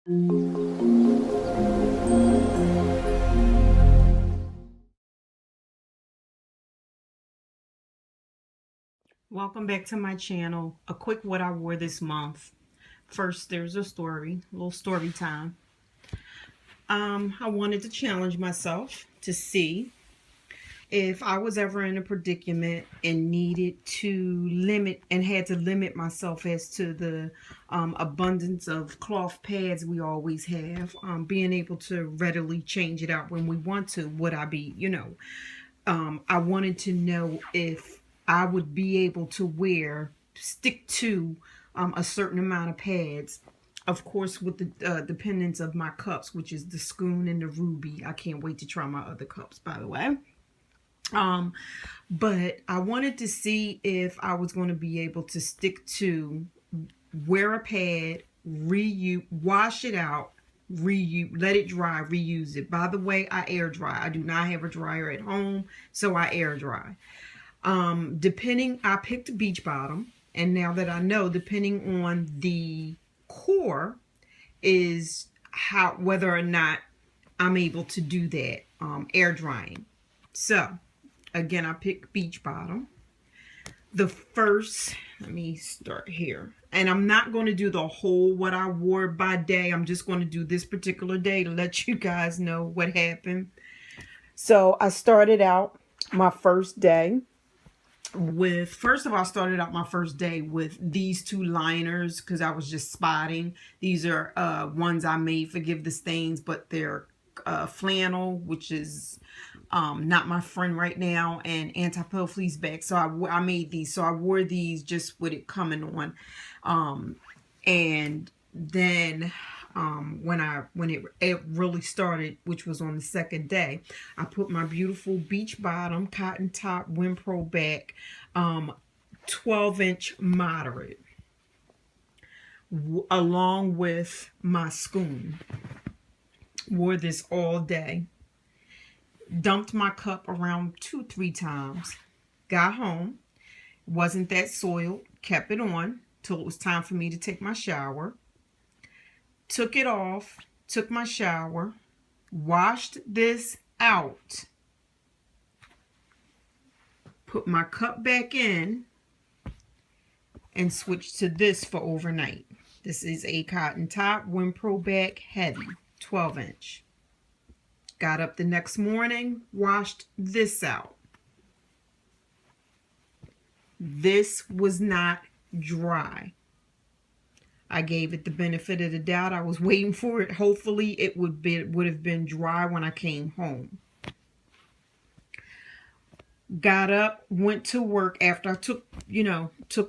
Welcome back to my channel. A quick what I wore this month. First, there's a little story time. I wanted to challenge myself to see if I was ever in a predicament and needed to had to limit myself as to the abundance of cloth pads we always have, being able to readily change it out when we want to, would I be, I wanted to know if I would be able to stick to a certain amount of pads. Of course, with the dependence of my cups, which is the Schoon and the Ruby. I can't wait to try my other cups, by the way. But I wanted to see if I was going to be able to stick to wear a pad, wash it out, let it dry, reuse it. By the way, I air dry. I do not have a dryer at home, so I air dry. I picked beach bottom, and now that I know, depending on the core is whether or not I'm able to do that, air drying. So again, I picked beach bottom. Let me start here. And I'm not going to do the whole what I wore by day. I'm just going to do this particular day to let you guys know what happened. So I started out my first day with these two liners because I was just spotting. These are ones I made, forgive the stains, but they're flannel, which is not my friend right now, and anti-pill fleece bag. So I made these. So I wore these just with it coming on. And then when it really started, which was on the second day, I put my beautiful beach bottom cotton top Winpro back 12-inch moderate along with my Schoon. Wore this all day. Dumped my cup around 2-3 times. Got home. Wasn't that soiled. Kept it on till it was time for me to take my shower. Took it off, took my shower, washed this out, put my cup back in, and switched to this for overnight. This is a cotton top, Winpro back, heavy, 12-inch. Got up the next morning, washed this out. This was not dry. I gave it the benefit of the doubt. I was waiting for it. Hopefully it would have been dry when I came home. Got up, went to work after I took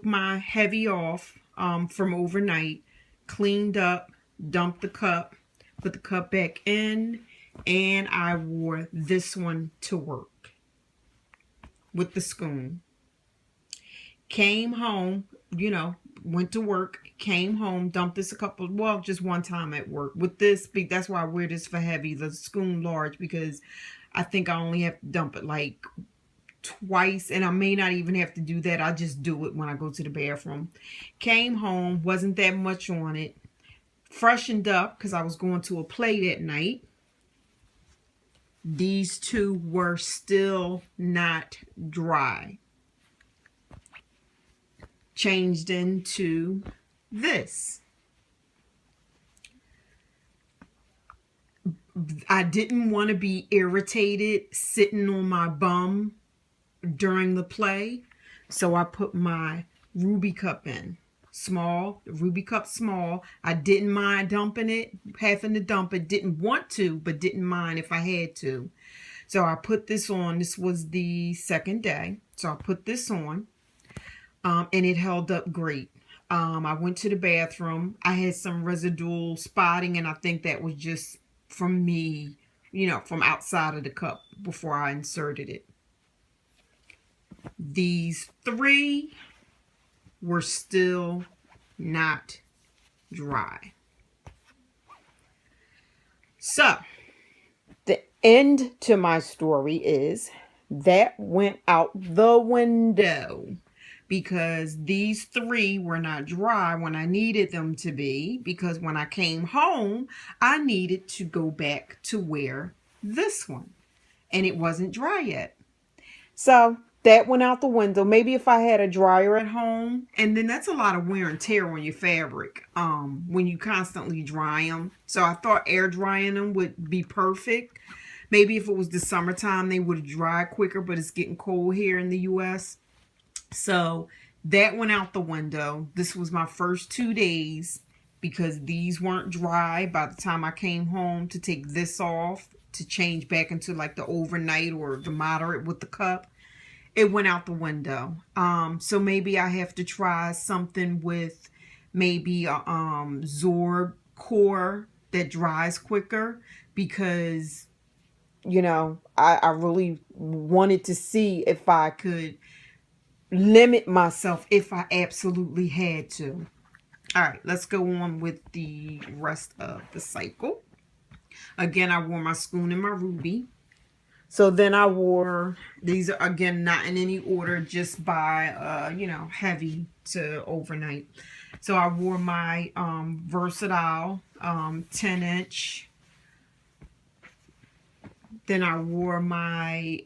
my heavy off from overnight, cleaned up, dumped the cup, put the cup back in, and I wore this one to work with the Schoon. Came home, went to work, came home, dumped this just one time at work. With this, that's why I wear this for heavy, the Schoon large, because I think I only have to dump it like twice, and I may not even have to do that. I just do it when I go to the bathroom. Came home, wasn't that much on it. Freshened up because I was going to a play that night. These two were still not dry. Changed into this. I didn't want to be irritated sitting on my bum during the play, so I put my Ruby cup in. Small, Ruby cup small. I didn't mind dumping it, having to dump it. Didn't want to, but didn't mind if I had to. So I put this on. This was the second day. So I put this on. And it held up great. I went to the bathroom. I had some residual spotting, and I think that was just from me, from outside of the cup before I inserted it. These three were still not dry. So, the end to my story is that went out the window because these 3 were not dry when I needed them to be, because when I came home, I needed to go back to wear this one, and it wasn't dry yet. So that went out the window. Maybe if I had a dryer at home, and then that's a lot of wear and tear on your fabric when you constantly dry them. So I thought air drying them would be perfect. Maybe if it was the summertime, they would dry quicker, but it's getting cold here in the US. So that went out the window. This was my first 2 days because these weren't dry by the time I came home to take this off to change back into like the overnight or the moderate with the cup. It went out the window. So maybe I have to try something with maybe a Zorb core that dries quicker, because you know, I really wanted to see if I could limit myself if I absolutely had to. All right, let's go on with the rest of the cycle. Again, I wore my Spoon and my Ruby. So then I wore, these are again not in any order, just by you know, heavy to overnight. So I wore my Versatile 10-inch. Then I wore my,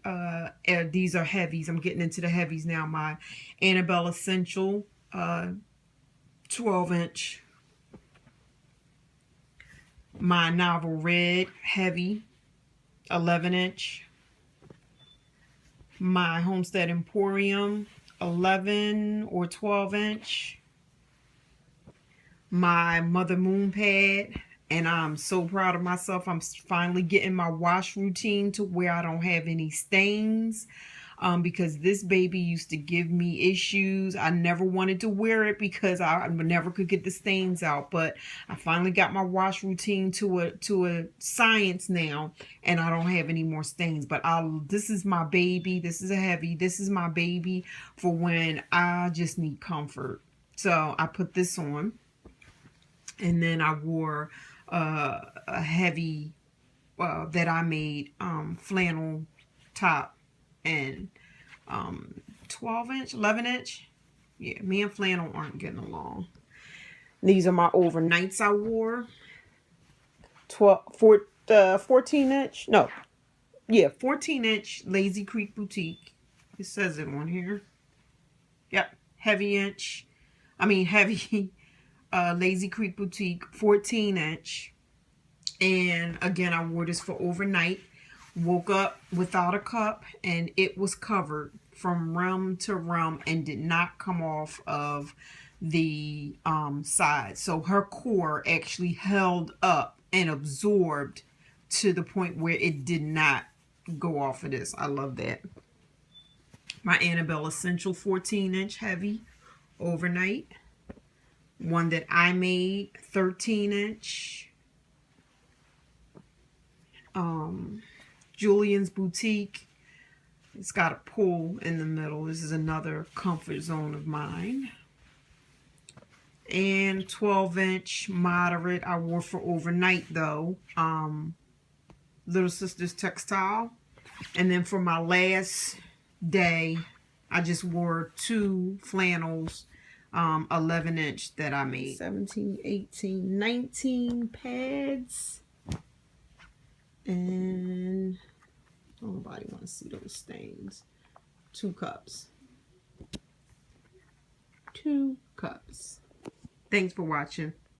these are heavies. I'm getting into the heavies now. My Annabelle Essential 12-inch. My Novel Red heavy 11-inch. My Homestead Emporium 11 or 12-inch. My Mother Moon pad. And I'm so proud of myself. I'm finally getting my wash routine to where I don't have any stains. Because this baby used to give me issues. I never wanted to wear it because I never could get the stains out. But I finally got my wash routine to a science now, and I don't have any more stains. But this is my baby. This is a heavy. This is my baby for when I just need comfort. So I put this on, and then I wore a heavy that I made flannel top and 12-inch 11-inch. Yeah, me and flannel aren't getting along. These are my overnights I wore. 14-inch, no, yeah, 14-inch Lazy Creek Boutique. It says it on here. Yep, heavy Lazy Creek Boutique 14-inch. And again, I wore this for overnight. Woke up without a cup, and it was covered from rim to rim and did not come off of the side. So her core actually held up and absorbed to the point where it did not go off of this. I love that. My Annabelle Essential 14-inch heavy overnight. One that I made 13-inch. Julian's Boutique. It's got a pull in the middle. This is another comfort zone of mine. And 12-inch moderate I wore for overnight though. Little Sisters Textile. And then for my last day, I just wore 2 flannels, 11-inch that I made. 17, 18, 19 pads. And nobody want to see those stains. 2 cups. 2 cups. Thanks for watching.